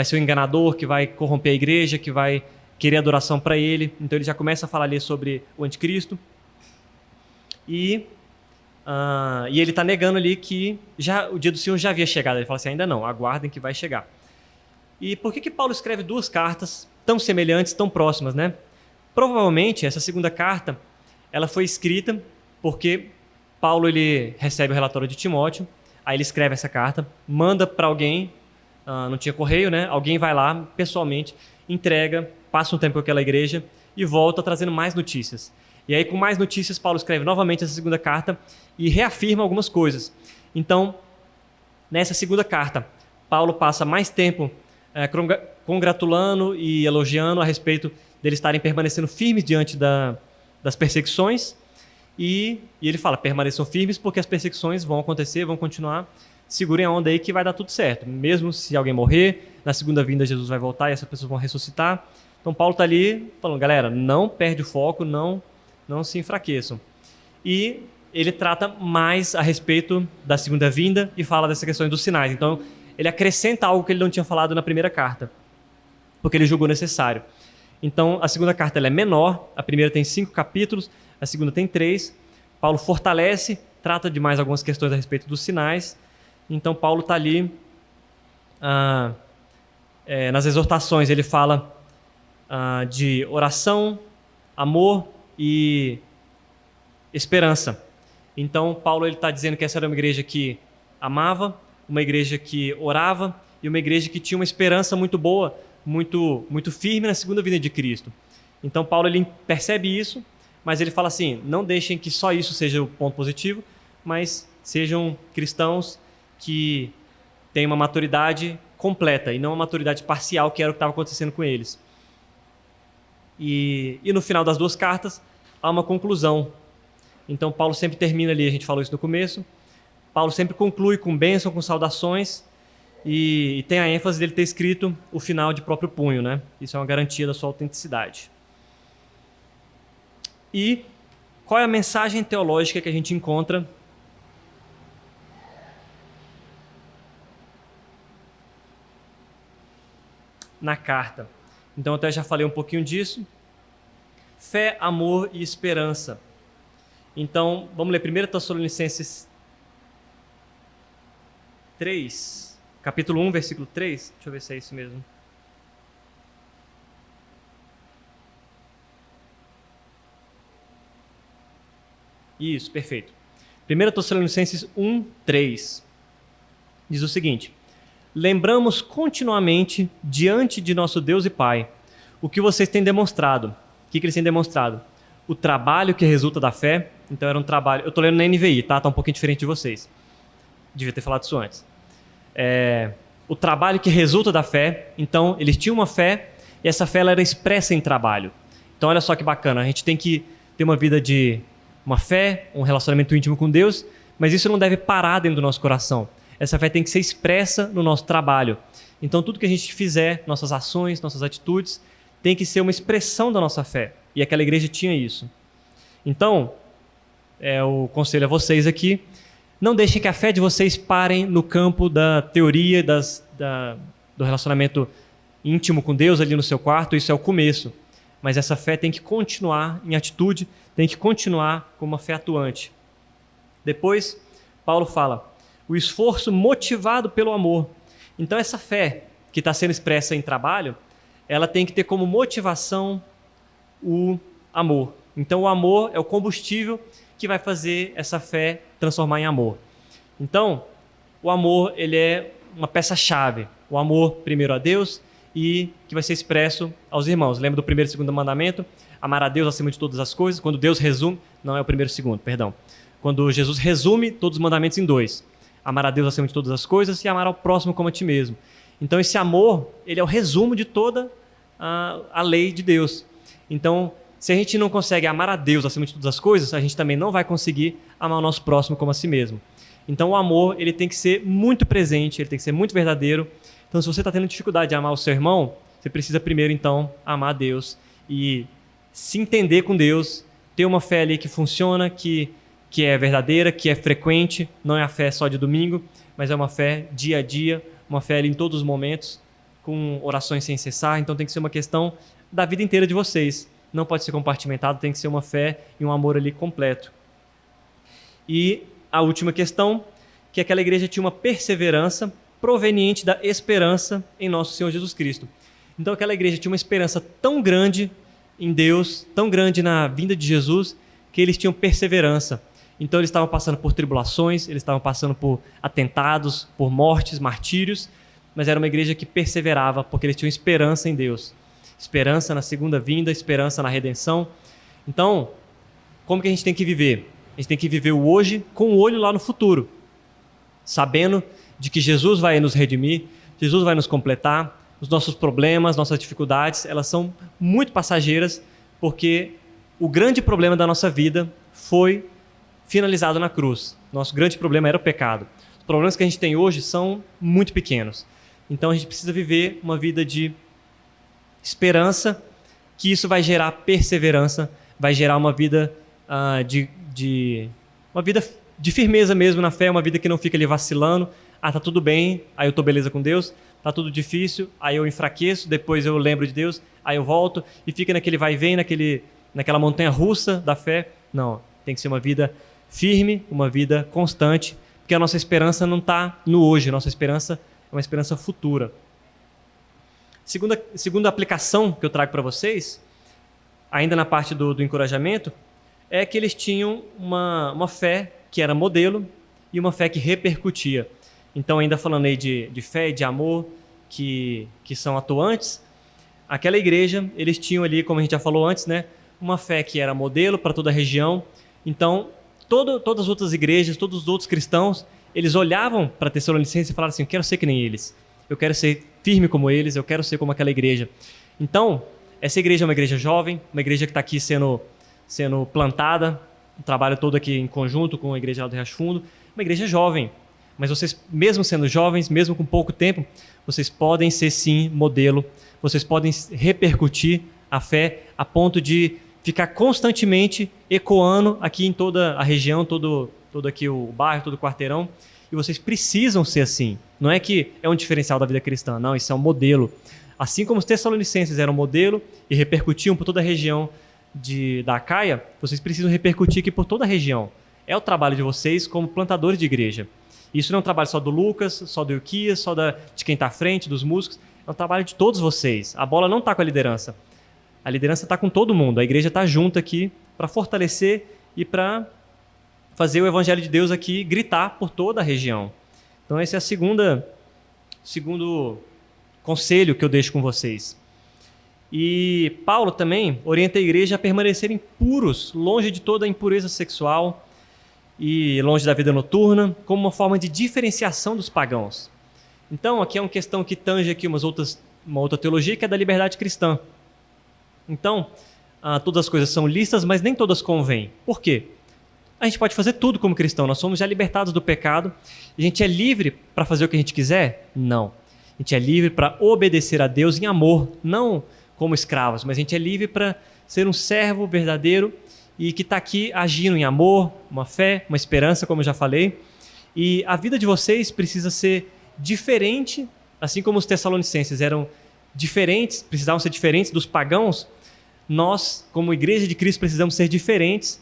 ser o enganador, que vai corromper a igreja, que vai querer adoração para ele. Então, ele já começa a falar ali sobre o anticristo. E ele está negando ali que o dia do Senhor já havia chegado. Ele fala assim, ainda não, aguardem que vai chegar. E por que Paulo escreve 2 cartas tão semelhantes, tão próximas, né? Provavelmente, essa segunda carta, ela foi escrita porque Paulo ele recebe o relatório de Timóteo, aí ele escreve essa carta, manda para alguém, não tinha correio, né? Alguém vai lá, pessoalmente, entrega, passa um tempo com aquela igreja e volta trazendo mais notícias. E aí, com mais notícias, Paulo escreve novamente essa segunda carta e reafirma algumas coisas. Então, nessa segunda carta, Paulo passa mais tempo congratulando e elogiando a respeito deles estarem permanecendo firmes diante das perseguições. E ele fala, permaneçam firmes porque as perseguições vão acontecer, vão continuar. Segurem a onda aí que vai dar tudo certo. Mesmo se alguém morrer, na segunda vinda Jesus vai voltar e essas pessoas vão ressuscitar. Então, Paulo está ali falando, galera, não perde o foco, não se enfraqueçam. E ele trata mais a respeito da segunda vinda e fala dessa questão dos sinais. Então, ele acrescenta algo que ele não tinha falado na primeira carta, porque ele julgou necessário. Então, a segunda carta ela é menor, a primeira tem 5 capítulos, a segunda tem 3. Paulo fortalece, trata de mais algumas questões a respeito dos sinais. Então, Paulo está ali, nas exortações, ele fala de oração, amor e esperança. Então, Paulo está dizendo que essa era uma igreja que amava, uma igreja que orava e uma igreja que tinha uma esperança muito boa, muito, muito firme na segunda vinda de Cristo. Então, Paulo ele percebe isso, mas ele fala assim, não deixem que só isso seja o ponto positivo, mas sejam cristãos que têm uma maturidade completa e não uma maturidade parcial, que era o que estava acontecendo com eles. E no final das 2 cartas, há uma conclusão. Então, Paulo sempre termina ali, a gente falou isso no começo, Paulo sempre conclui com bênção, com saudações, e tem a ênfase dele ter escrito o final de próprio punho, né? Isso é uma garantia da sua autenticidade. E qual é a mensagem teológica que a gente encontra na carta? Então, eu até já falei um pouquinho disso. fé, amor e esperança. Então, vamos ler 1 Tessalonicenses 3, capítulo 1, versículo 3. Deixa eu ver se é isso mesmo. Isso, perfeito. 1 Tessalonicenses 1, 3. Diz o seguinte: lembramos continuamente diante de nosso Deus e Pai o que vocês têm demonstrado. O que eles têm demonstrado? O trabalho que resulta da fé. Então era um trabalho... Eu estou lendo na NVI, tá? Está um pouquinho diferente de vocês. Devia ter falado isso antes. O trabalho que resulta da fé. Então eles tinham uma fé e essa fé ela era expressa em trabalho. Então olha só que bacana. A gente tem que ter uma vida de uma fé, um relacionamento íntimo com Deus, mas isso não deve parar dentro do nosso coração. Essa fé tem que ser expressa no nosso trabalho. Então tudo que a gente fizer, nossas ações, nossas atitudes, tem que ser uma expressão da nossa fé. E aquela igreja tinha isso. Então, o conselho a vocês aqui, não deixem que a fé de vocês parem no campo da teoria, do relacionamento íntimo com Deus ali no seu quarto. Isso é o começo. Mas essa fé tem que continuar em atitude, tem que continuar como uma fé atuante. Depois, Paulo fala, o esforço motivado pelo amor. Então essa fé que está sendo expressa em trabalho, ela tem que ter como motivação o amor. Então o amor é o combustível que vai fazer essa fé transformar em amor. Então, o amor ele é uma peça-chave. O amor primeiro a Deus e que vai ser expresso aos irmãos. Lembra do primeiro e segundo mandamento? Amar a Deus acima de todas as coisas. Quando Deus resume... Não é o primeiro e segundo, perdão. Quando Jesus resume todos os mandamentos em 2. Amar a Deus acima de todas as coisas e amar ao próximo como a ti mesmo. Então esse amor, ele é o resumo de toda a lei de Deus. Então, se a gente não consegue amar a Deus acima de todas as coisas, a gente também não vai conseguir amar o nosso próximo como a si mesmo. Então o amor, ele tem que ser muito presente, ele tem que ser muito verdadeiro. Então se você está tendo dificuldade de amar o seu irmão, você precisa primeiro então amar a Deus e se entender com Deus, ter uma fé ali que funciona, que é verdadeira, que é frequente, não é a fé só de domingo, mas é uma fé dia a dia, uma fé ali em todos os momentos, com orações sem cessar. Então tem que ser uma questão da vida inteira de vocês. Não pode ser compartimentado, tem que ser uma fé e um amor ali completo. E a última questão, que aquela igreja tinha uma perseverança proveniente da esperança em nosso Senhor Jesus Cristo. Então aquela igreja tinha uma esperança tão grande em Deus, tão grande na vinda de Jesus, que eles tinham perseverança. Então eles estavam passando por tribulações, eles estavam passando por atentados, por mortes, martírios, mas era uma igreja que perseverava, porque eles tinham esperança em Deus. Esperança na segunda vinda, esperança na redenção. Então, como que a gente tem que viver? A gente tem que viver o hoje com o olho lá no futuro, sabendo de que Jesus vai nos redimir, Jesus vai nos completar, os nossos problemas, nossas dificuldades, elas são muito passageiras, porque o grande problema da nossa vida foi finalizado na cruz. Nosso grande problema era o pecado. Os problemas que a gente tem hoje são muito pequenos. Então a gente precisa viver uma vida de esperança, que isso vai gerar perseverança, vai gerar uma vida uma vida de firmeza mesmo na fé, uma vida que não fica ali vacilando. Tá tudo bem, aí eu tô beleza com Deus. Tá tudo difícil, aí eu enfraqueço, depois eu lembro de Deus, aí eu volto e fica naquele vai e vem, naquela montanha russa da fé. Não, tem que ser uma vida firme, uma vida constante, porque a nossa esperança não está no hoje, a nossa esperança é uma esperança futura. Segunda aplicação que eu trago para vocês, ainda na parte do encorajamento, é que eles tinham uma fé que era modelo e uma fé que repercutia. Então, ainda falando aí de fé e de amor que são atuantes, aquela igreja, eles tinham ali, como a gente já falou antes, né, uma fé que era modelo para toda a região. Então, todas as outras igrejas, todos os outros cristãos, eles olhavam para Tessalonicenses e falavam assim, eu quero ser que nem eles, eu quero ser firme como eles, eu quero ser como aquela igreja. Então, essa igreja é uma igreja jovem, uma igreja que está aqui sendo plantada, um trabalho todo aqui em conjunto com a igreja lá do Riacho Fundo, uma igreja jovem. Mas vocês, mesmo sendo jovens, mesmo com pouco tempo, vocês podem ser sim modelo, vocês podem repercutir a fé a ponto de ficar constantemente ecoando aqui em toda a região, todo aqui o bairro, todo o quarteirão, e vocês precisam ser assim. Não é que é um diferencial da vida cristã, não, isso é um modelo. Assim como os tessalonicenses eram modelo e repercutiam por toda a região, da Acaia, vocês precisam repercutir aqui por toda a região. É o trabalho de vocês como plantadores de igreja. Isso não é um trabalho só do Lucas, só do Euquias, só de quem está à frente, dos músicos. É um trabalho de todos vocês. A bola não está com a liderança. A liderança está com todo mundo. A igreja está junto aqui para fortalecer e para fazer o evangelho de Deus aqui gritar por toda a região. Então esse é o segundo conselho que eu deixo com vocês. E Paulo também orienta a igreja a permanecerem puros, longe de toda a impureza sexual e longe da vida noturna, como uma forma de diferenciação dos pagãos. Então aqui é uma questão que tange aqui uma outra teologia, que é da liberdade cristã. Então, todas as coisas são lícitas, mas nem todas convêm. Por quê? A gente pode fazer tudo como cristão, nós somos já libertados do pecado. A gente é livre para fazer o que a gente quiser? Não. A gente é livre para obedecer a Deus em amor, não como escravos, mas a gente é livre para ser um servo verdadeiro e que está aqui agindo em amor, uma fé, uma esperança, como eu já falei. E a vida de vocês precisa ser diferente, assim como os tessalonicenses eram diferentes, precisavam ser diferentes dos pagãos. Nós, como igreja de Cristo, precisamos ser diferentes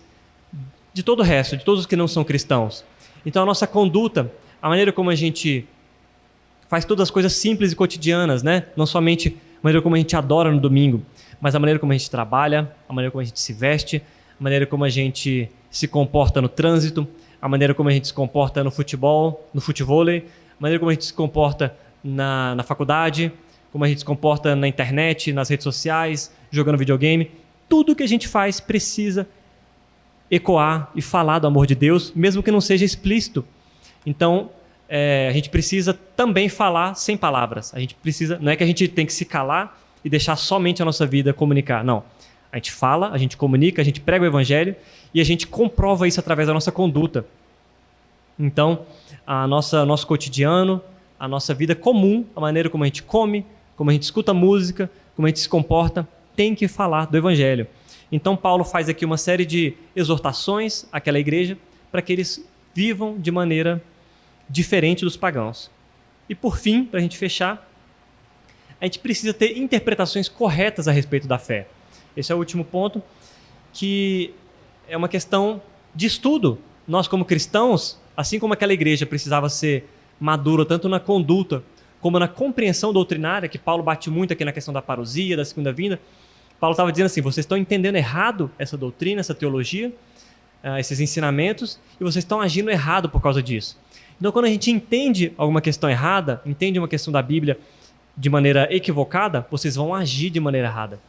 de todo o resto, de todos os que não são cristãos. Então a nossa conduta, a maneira como a gente faz todas as coisas simples e cotidianas, né? Não somente a maneira como a gente adora no domingo, mas a maneira como a gente trabalha, a maneira como a gente se veste, a maneira como a gente se comporta no trânsito, a maneira como a gente se comporta no futebol, no futevôlei, a maneira como a gente se comporta na faculdade, como a gente se comporta na internet, nas redes sociais, jogando videogame. Tudo que a gente faz precisa ecoar e falar do amor de Deus, mesmo que não seja explícito. Então, a gente precisa também falar sem palavras. A gente precisa, não é que a gente tem que se calar e deixar somente a nossa vida comunicar. Não. A gente fala, a gente comunica, a gente prega o evangelho e a gente comprova isso através da nossa conduta. Então, nosso cotidiano, a nossa vida comum, a maneira como a gente come, como a gente escuta música, como a gente se comporta, tem que falar do evangelho. Então Paulo faz aqui uma série de exortações àquela igreja para que eles vivam de maneira diferente dos pagãos. E por fim, para a gente fechar, a gente precisa ter interpretações corretas a respeito da fé. Esse é o último ponto, que é uma questão de estudo. Nós como cristãos, assim como aquela igreja precisava ser madura tanto na conduta como na compreensão doutrinária, que Paulo bate muito aqui na questão da parousia, da segunda vinda, Paulo estava dizendo assim, vocês estão entendendo errado essa doutrina, essa teologia, esses ensinamentos, e vocês estão agindo errado por causa disso. Então, quando a gente entende alguma questão errada, entende uma questão da Bíblia de maneira equivocada, vocês vão agir de maneira errada.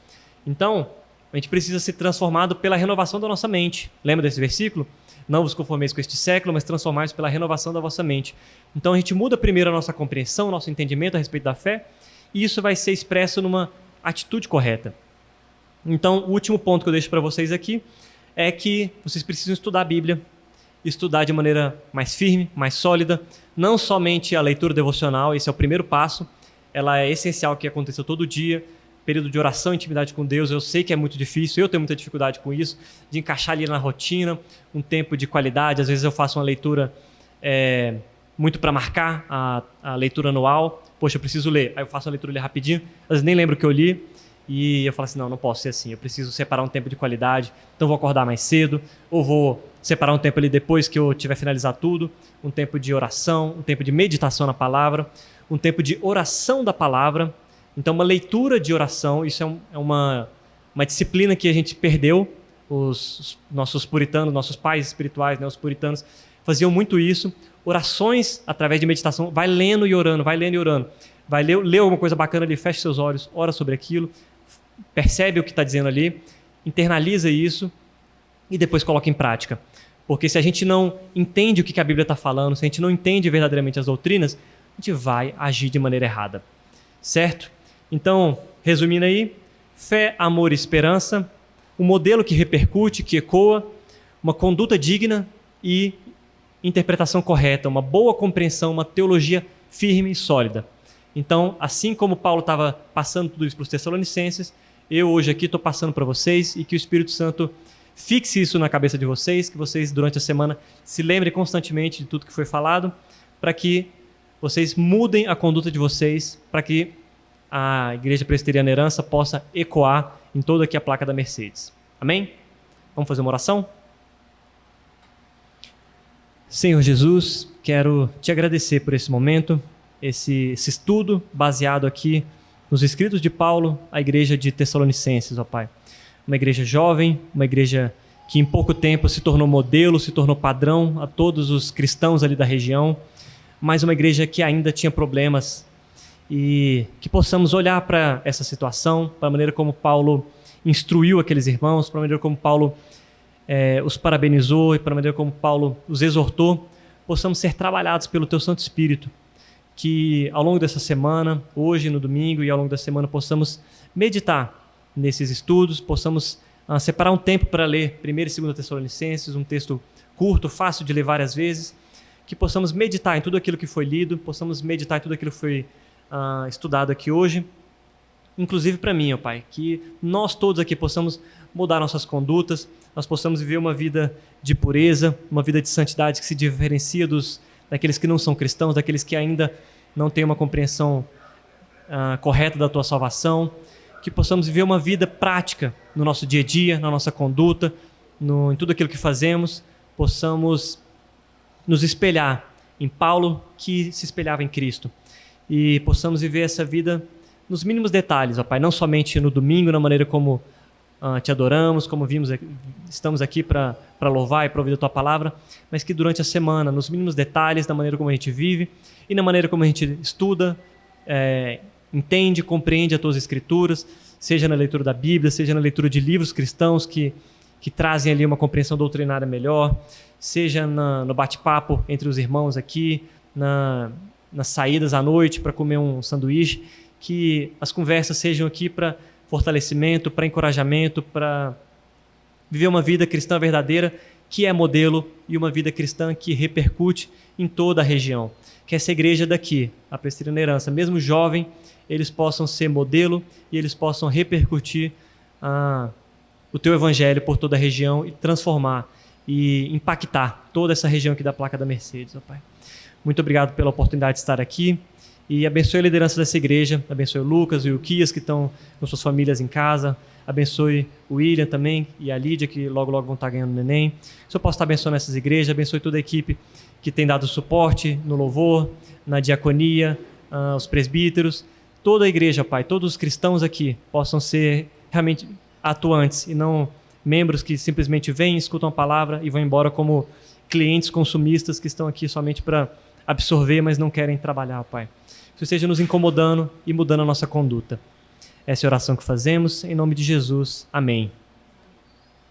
Então, a gente precisa ser transformado pela renovação da nossa mente. Lembra desse versículo? Não vos conformeis com este século, mas transformai-vos pela renovação da vossa mente. Então, a gente muda primeiro a nossa compreensão, nosso entendimento a respeito da fé, e isso vai ser expresso numa atitude correta. Então, o último ponto que eu deixo para vocês aqui é que vocês precisam estudar a Bíblia, estudar de maneira mais firme, mais sólida, não somente a leitura devocional, esse é o primeiro passo, ela é essencial que aconteça todo dia, período de oração, intimidade com Deus, eu sei que é muito difícil, eu tenho muita dificuldade com isso, de encaixar ali na rotina, um tempo de qualidade, às vezes eu faço uma leitura muito para marcar a leitura anual, poxa, eu preciso ler, aí eu faço uma leitura ali rapidinho, às vezes nem lembro o que eu li, e eu falo assim, não posso ser assim, eu preciso separar um tempo de qualidade, então vou acordar mais cedo, ou vou separar um tempo ali depois que eu tiver finalizado tudo, um tempo de oração, um tempo de meditação na palavra, um tempo de oração da palavra, então uma leitura de oração, isso é uma disciplina que a gente perdeu, os nossos puritanos, nossos pais espirituais, né, os puritanos, faziam muito isso, orações através de meditação, vai lendo e orando, vai ler alguma coisa bacana ali, fecha seus olhos, ora sobre aquilo, percebe o que está dizendo ali, internaliza isso e depois coloca em prática. Porque se a gente não entende o que a Bíblia está falando, se a gente não entende verdadeiramente as doutrinas, a gente vai agir de maneira errada. Certo? Então, resumindo aí, fé, amor e esperança, um modelo que repercute, que ecoa, uma conduta digna e interpretação correta, uma boa compreensão, uma teologia firme e sólida. Então, assim como Paulo estava passando tudo isso para os Tessalonicenses, eu hoje aqui estou passando para vocês e que o Espírito Santo fixe isso na cabeça de vocês, que vocês durante a semana se lembrem constantemente de tudo que foi falado, para que vocês mudem a conduta de vocês, para que a Igreja Presbiteriana Herança possa ecoar em toda aqui a placa da Mercedes. Amém? Vamos fazer uma oração? Senhor Jesus, quero te agradecer por esse momento, esse estudo baseado aqui nos escritos de Paulo, à igreja de Tessalonicenses, ó Pai. Uma igreja jovem, uma igreja que em pouco tempo se tornou modelo, se tornou padrão a todos os cristãos ali da região, mas uma igreja que ainda tinha problemas, e que possamos olhar para essa situação, para a maneira como Paulo instruiu aqueles irmãos, para a maneira como Paulo os parabenizou e para a maneira como Paulo os exortou, possamos ser trabalhados pelo Teu Santo Espírito, que ao longo dessa semana, hoje no domingo e ao longo da semana, possamos meditar nesses estudos, possamos separar um tempo para ler 1º e 2º Tessalonicenses, um texto curto, fácil de ler várias vezes, que possamos meditar em tudo aquilo que foi lido, possamos meditar em tudo aquilo que foi estudado aqui hoje, inclusive para mim, ó Pai, que nós todos aqui possamos mudar nossas condutas, nós possamos viver uma vida de pureza, uma vida de santidade que se diferencia daqueles que não são cristãos, daqueles que ainda não têm uma compreensão correta da Tua salvação, que possamos viver uma vida prática no nosso dia a dia, na nossa conduta, em tudo aquilo que fazemos, possamos nos espelhar em Paulo, que se espelhava em Cristo, e possamos viver essa vida nos mínimos detalhes, ó Pai, não somente no domingo, na maneira como Te adoramos, como estamos aqui para louvar e para ouvir a Tua palavra, mas que durante a semana, nos mínimos detalhes, na maneira como a gente vive e na maneira como a gente estuda, entende, compreende as Tuas Escrituras, seja na leitura da Bíblia, seja na leitura de livros cristãos que trazem ali uma compreensão doutrinária melhor, seja no bate-papo entre os irmãos aqui, nas saídas à noite para comer um sanduíche, que as conversas sejam aqui para fortalecimento, para encorajamento, para viver uma vida cristã verdadeira, que é modelo, e uma vida cristã que repercute em toda a região. Que essa igreja daqui, a Presbiteriana Herança, mesmo jovem, eles possam ser modelo e eles possam repercutir o Teu Evangelho por toda a região e transformar e impactar toda essa região aqui da Placa da Mercedes, ó Pai. Muito obrigado pela oportunidade de estar aqui e abençoe a liderança dessa igreja, abençoe o Lucas e o Kias que estão com suas famílias em casa, abençoe o William também e a Lídia que logo vão estar ganhando neném. Se eu posso estar abençoando essas igrejas, abençoe toda a equipe que tem dado suporte no louvor, na diaconia, os presbíteros, toda a igreja, Pai, todos os cristãos aqui possam ser realmente atuantes e não membros que simplesmente vêm, escutam a palavra e vão embora como clientes consumistas que estão aqui somente para absorver, mas não querem trabalhar, Pai. Que esteja nos incomodando e mudando a nossa conduta. Essa é a oração que fazemos, em nome de Jesus. Amém.